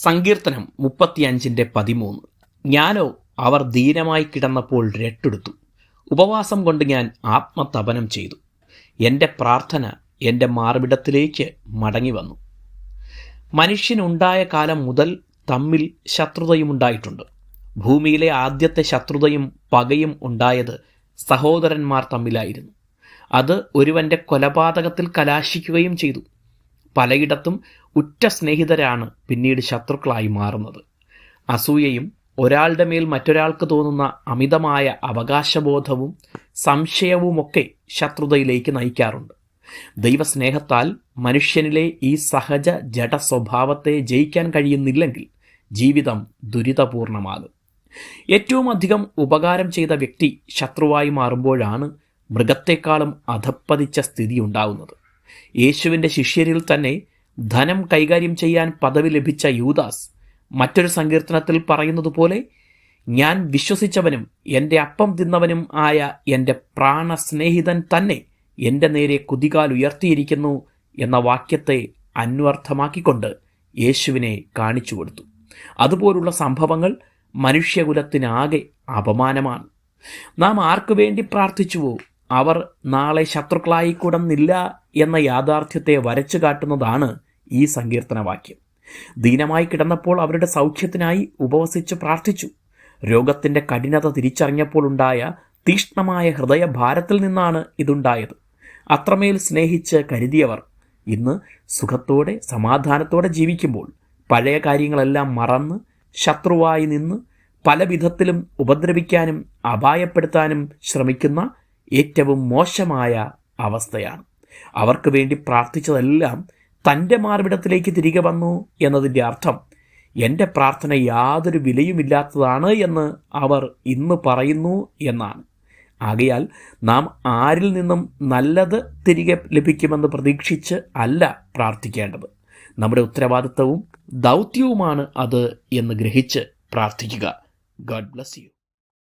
സങ്കീർത്തനം 35:13. ഞാനോ അവർ ധീരമായി കിടന്നപ്പോൾ രട്ടെടുത്തു. ഉപവാസം കൊണ്ട് ഞാൻ ആത്മതപനം ചെയ്തു. എൻ്റെ പ്രാർത്ഥന എൻ്റെ മാർവിടത്തിലേക്ക് മടങ്ങി വന്നു. മനുഷ്യനുണ്ടായ കാലം മുതൽ തമ്മിൽ ശത്രുതയുമുണ്ടായിട്ടുണ്ട്. ഭൂമിയിലെ ആദ്യത്തെ ശത്രുതയും പകയും ഉണ്ടായത് സഹോദരന്മാർ തമ്മിലായിരുന്നു. അത് ഒരുവൻ്റെ കൊലപാതകത്തിൽ കലാശിക്കുകയും ചെയ്തു. പലയിടത്തും ഉറ്റ സ്നേഹിതരാണ് പിന്നീട് ശത്രുക്കളായി മാറുന്നത്. അസൂയയും ഒരാളുടെ മേൽ മറ്റൊരാൾക്ക് തോന്നുന്ന അമിതമായ അവകാശബോധവും സംശയവുമൊക്കെ ശത്രുതയിലേക്ക് നയിക്കാറുണ്ട്. ദൈവസ്നേഹത്താൽ മനുഷ്യനിലെ ഈ സഹജ ജഡ സ്വഭാവത്തെ ജയിക്കാൻ കഴിയുന്നില്ലെങ്കിൽ ജീവിതം ദുരിതപൂർണമാകും. ഏറ്റവും അധികം ഉപകാരം ചെയ്ത വ്യക്തി ശത്രുവായി മാറുമ്പോഴാണ് മൃഗത്തെക്കാളും അധപ്പതിച്ച സ്ഥിതി ഉണ്ടാവുന്നത്. യേശുവിൻ്റെ ശിഷ്യരിൽ തന്നെ ധനം കൈകാര്യം ചെയ്യാൻ പദവി ലഭിച്ച യൂദാസ് മറ്റൊരു സങ്കീർത്തനത്തിൽ പറയുന്നത് പോലെ, ഞാൻ വിശ്വസിച്ചവനും എൻ്റെ അപ്പം തിന്നവനും ആയ എൻ്റെ പ്രാണസ്നേഹിതൻ തന്നെ എൻ്റെ നേരെ കുതികാൽ ഉയർത്തിയിരിക്കുന്നു എന്ന വാക്യത്തെ അന്വർത്ഥമാക്കിക്കൊണ്ട് യേശുവിനെ കാണിച്ചു കൊടുത്തു. അതുപോലുള്ള സംഭവങ്ങൾ മനുഷ്യകുലത്തിനാകെ അപമാനമാണ്. നാം ആർക്കു വേണ്ടി പ്രാർത്ഥിച്ചുവോ അവർ നാളെ ശത്രുക്കളായിക്കൂടുന്നില്ല എന്ന യാഥാർത്ഥ്യത്തെ വരച്ചു കാട്ടുന്നതാണ് ഈ സങ്കീർത്തന വാക്യം. ദീനമായി കിടന്നപ്പോൾ അവരുടെ സൗഖ്യത്തിനായി ഉപവസിച്ച് പ്രാർത്ഥിച്ചു. രോഗത്തിൻ്റെ കഠിനത തിരിച്ചറിഞ്ഞപ്പോൾ ഉണ്ടായ തീക്ഷ്ണമായ ഹൃദയഭാരത്തിൽ നിന്നാണ് ഇതുണ്ടായത്. അത്രമേൽ സ്നേഹിച്ച് കരുതിയവർ ഇന്ന് സുഖത്തോടെ സമാധാനത്തോടെ ജീവിക്കുമ്പോൾ പഴയ കാര്യങ്ങളെല്ലാം മറന്ന് ശത്രുവായി നിന്ന് പല വിധത്തിലും ഉപദ്രവിക്കാനും അപായപ്പെടുത്താനും ശ്രമിക്കുന്ന ഏറ്റവും മോശമായ അവസ്ഥയാണ്. അവർക്ക് വേണ്ടി പ്രാർത്ഥിച്ചതെല്ലാം തൻ്റെ മാർവിടത്തിലേക്ക് തിരികെ വന്നു എന്നതിൻ്റെ അർത്ഥം എൻ്റെ പ്രാർത്ഥന യാതൊരു വിലയുമില്ലാത്തതാണ് എന്ന് അവർ ഇന്ന് പറയുന്നു എന്നാണ്. ആകയാൽ നാം ആരിൽ നിന്നും നല്ലത് തിരികെ ലഭിക്കുമെന്ന് പ്രതീക്ഷിച്ച് അല്ല പ്രാർത്ഥിക്കേണ്ടത്. നമ്മുടെ ഉത്തരവാദിത്തവും ദൗത്യവുമാണ് അത് എന്ന് ഗ്രഹിച്ച് പ്രാർത്ഥിക്കുക. God bless you.